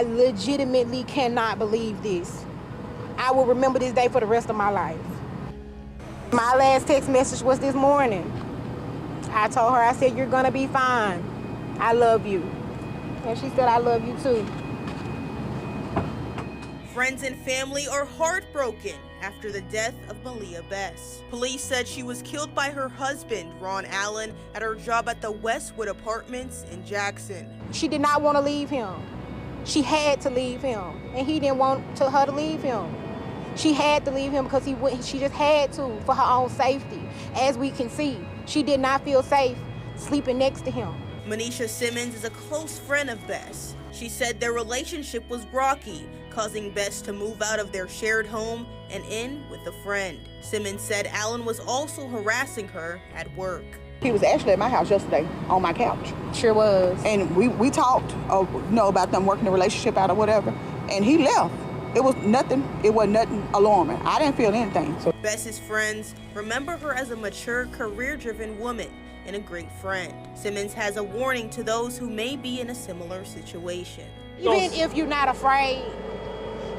I legitimately cannot believe this. I will remember this day for the rest of my life. My last text message was this morning. I told her, I said, you're gonna be fine. I love you. And she said, I love you too. Friends and family are heartbroken after the death of Maleah Bess. Police said she was killed by her husband, Ron Allen, at her job at the Westwood Apartments in Jackson. She did not want to leave him. She had to leave him, and he didn't want her to leave him. She had to leave him because she just had to for her own safety. As we can see, she did not feel safe sleeping next to him. Manisha Simmons is a close friend of Bess. She said their relationship was rocky, causing Bess to move out of their shared home and in with a friend. Simmons said Allen was also harassing her at work. He was actually at my house yesterday on my couch. Sure was. And we talked, about them working the relationship out or whatever, and he left. It wasn't nothing alarming. I didn't feel anything. So. Bess's friends remember her as a mature, career-driven woman and a great friend. Simmons has a warning to those who may be in a similar situation. Even if you're not afraid,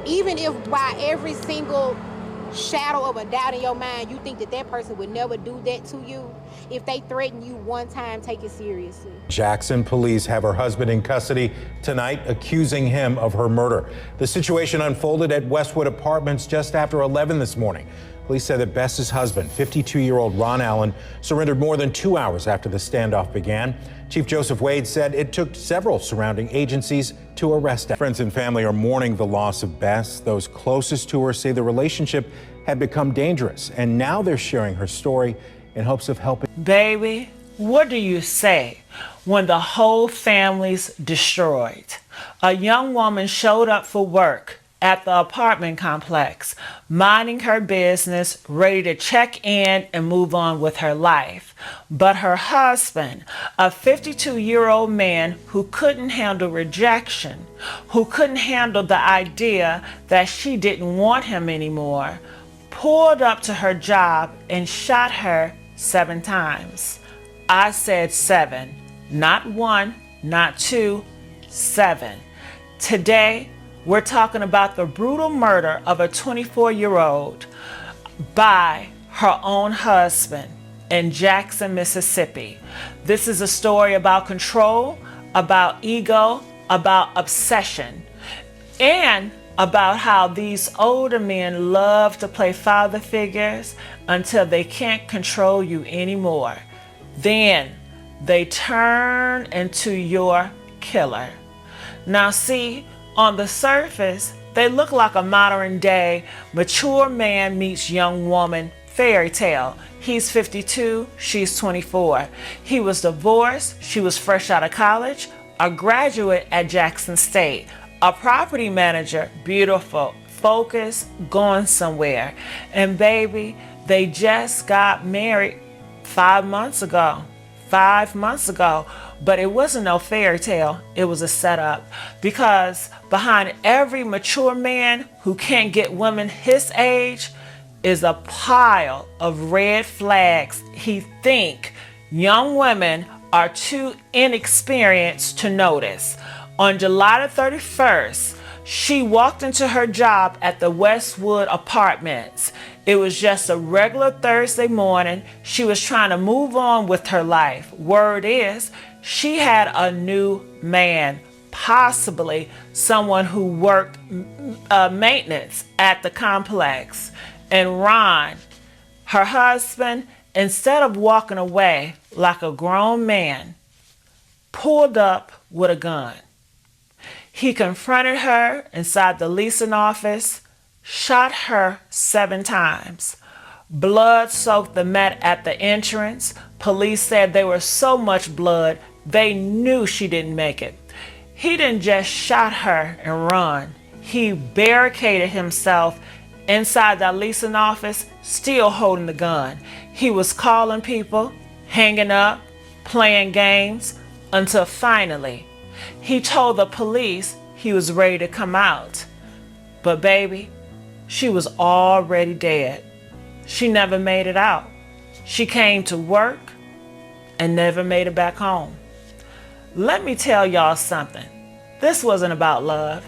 even if by every single shadow of a doubt in your mind, you think that person would never do that to you, if they threaten you one time, take it seriously. Jackson police have her husband in custody tonight, accusing him of her murder. The situation unfolded at Westwood Apartments just after 11 this morning. Police said that Bess's husband, 52-year-old Ron Allen, surrendered more than 2 hours after the standoff began. Chief Joseph Wade said it took several surrounding agencies to arrest him. Friends and family are mourning the loss of Bess. Those closest to her say the relationship had become dangerous, and now they're sharing her story in hopes of helping. Baby, what do you say when the whole family's destroyed? A young woman showed up for work at the apartment complex, minding her business, ready to check in and move on with her life. But her husband, a 52-year-old man who couldn't handle rejection, who couldn't handle the idea that she didn't want him anymore, pulled up to her job and shot her 7 times. I said 7, not 1, not 2, 7. Today, we're talking about the brutal murder of a 24-year-old by her own husband in Jackson, Mississippi. This is a story about control, about ego, about obsession, and about how these older men love to play father figures until they can't control you anymore. Then they turn into your killer. Now see, on the surface, they look like a modern day mature man meets young woman fairy tale. He's 52, she's 24. He was divorced, she was fresh out of college, a graduate at Jackson State, a property manager, beautiful, focused, going somewhere. And baby, they just got married 5 months ago. 5 months ago, but it wasn't no fairy tale. It was a setup, because behind every mature man who can't get women his age is a pile of red flags he think young women are too inexperienced to notice. On July the 31st, she walked into her job at the Westwood Apartments. It was just a regular Thursday morning. She was trying to move on with her life. Word is, she had a new man, possibly someone who worked maintenance at the complex. And Ron, her husband, instead of walking away like a grown man, pulled up with a gun. He confronted her inside the leasing office, shot her 7 times. Blood soaked the mat at the entrance. Police said there was so much blood, they knew she didn't make it. He didn't just shot her and run. He barricaded himself inside that leasing office, still holding the gun. He was calling people, hanging up, playing games, until finally, he told the police he was ready to come out. But baby, she was already dead. She never made it out. She came to work and never made it back home. Let me tell y'all something. This wasn't about love.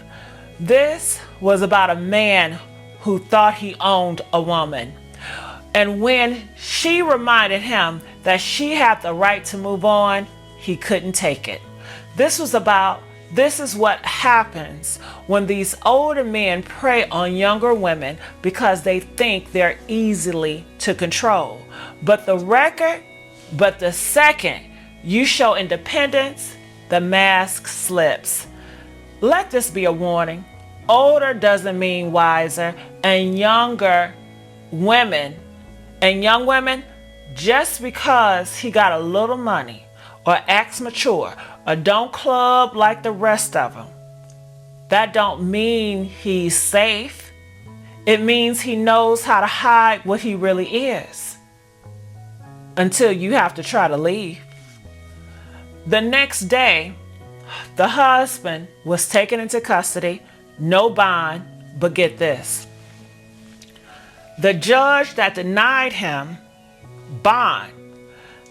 This was about a man who thought he owned a woman. And when she reminded him that she had the right to move on, he couldn't take it. This is what happens when these older men prey on younger women because they think they're easily to control. But the second you show independence, the mask slips. Let this be a warning. Older doesn't mean wiser, and young women, just because he got a little money or acts mature or don't club like the rest of them, that don't mean he's safe. It means he knows how to hide what he really is until you have to try to leave. The next day, the husband was taken into custody, no bond, but get this. The judge that denied him bond,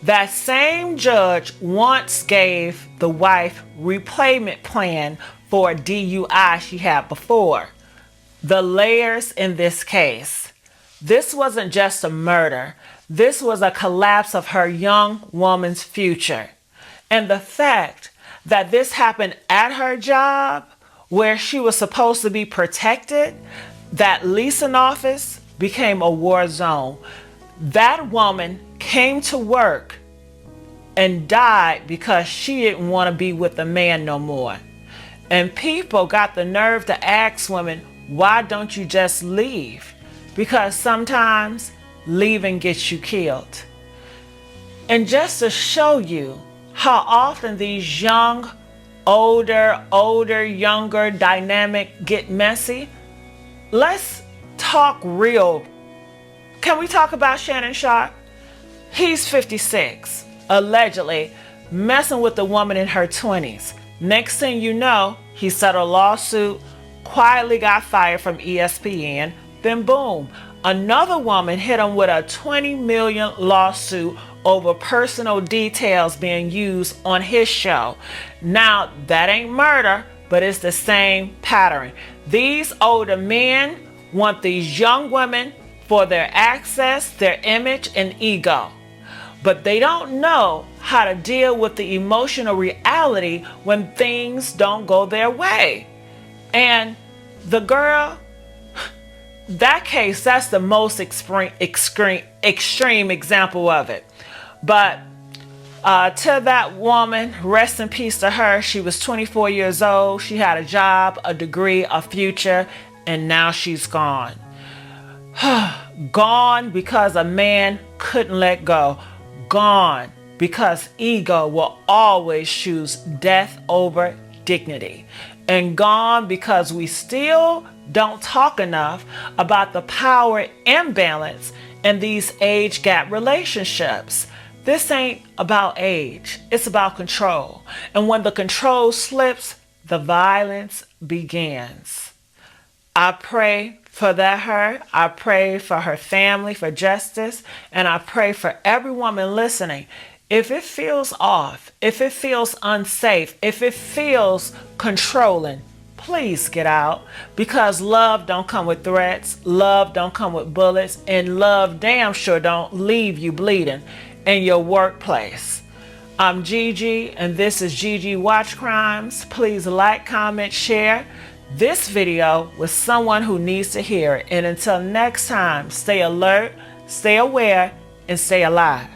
that same judge once gave the wife repayment plan for a DUI she had before. The layers in this case. This wasn't just a murder. This was a collapse of her young woman's future. And the fact that this happened at her job, where she was supposed to be protected, that leasing office became a war zone. That woman came to work and died because she didn't want to be with the man no more. And people got the nerve to ask women, why don't you just leave? Because sometimes leaving gets you killed. And just to show you how often these young, older, younger dynamic get messy, let's talk real. Can we talk about Shannon Sharp? He's 56, allegedly messing with a woman in her 20s. Next thing you know, he settled a lawsuit, quietly got fired from ESPN, then boom, another woman hit him with a $20 million lawsuit over personal details being used on his show. Now, that ain't murder, but it's the same pattern. These older men want these young women for their access, their image, and ego. But they don't know how to deal with the emotional reality when things don't go their way. And the girl, that case, that's the most extreme example of it. But to that woman, rest in peace to her. She was 24 years old. She had a job, a degree, a future, and now she's gone. Gone because a man couldn't let go. Gone because ego will always choose death over dignity. And gone because we still don't talk enough about the power imbalance in these age gap relationships. This ain't about age, it's about control. And when the control slips, the violence begins. I pray for her. I pray for her family, for justice, and I pray for every woman listening. If it feels off, if it feels unsafe, if it feels controlling, please get out, because love don't come with threats, love don't come with bullets, and love damn sure don't leave you bleeding in your workplace. I'm Gigi, and this is Gigi Watch Crimes. Please like, comment, share this video with someone who needs to hear it. And until next time, stay alert, stay aware, and stay alive.